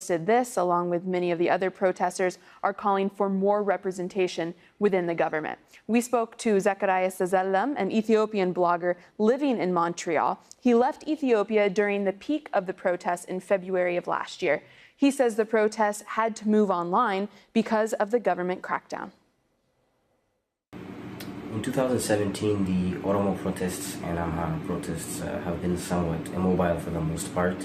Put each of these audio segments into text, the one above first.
posted this, along with many of the other protesters, are calling for more representation within the government. We spoke to Zacharias Zazellam, an Ethiopian blogger living in Montreal. He left Ethiopia during the peak of the protests in February of last year. He says the protests had to move online because of the government crackdown. In 2017, the Oromoo protests and Amhara protests have been somewhat immobile for the most part.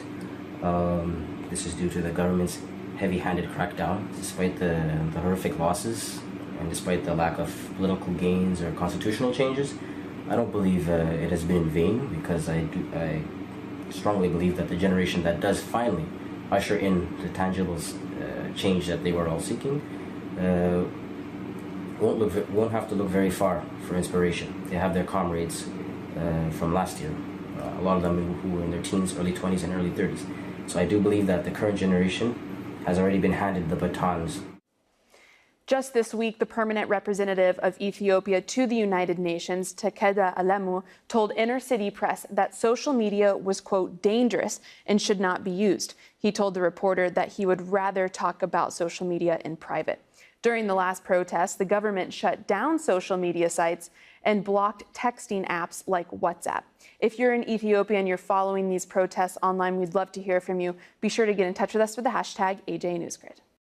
This is due to the government's heavy-handed crackdown, despite the horrific losses and despite the lack of political gains or constitutional changes. I don't believe it has been in vain, because I strongly believe that the generation that does finally usher in the tangible change that they were all seeking won't have to look very far for inspiration. They have their comrades from last year, a lot of them who were in their teens, early 20s and early 30s. So I do believe that the current generation has already been handed the batons. Just this week, the permanent representative of Ethiopia to the United Nations, Takeda Alemu, told Inner City Press that social media was, quote, dangerous and should not be used. He told the reporter that he would rather talk about social media in private. During the last protest, the government shut down social media sites and blocked texting apps like WhatsApp. If you're in Ethiopia and you're following these protests online, we'd love to hear from you. Be sure to get in touch with us with the hashtag AJNewsGrid.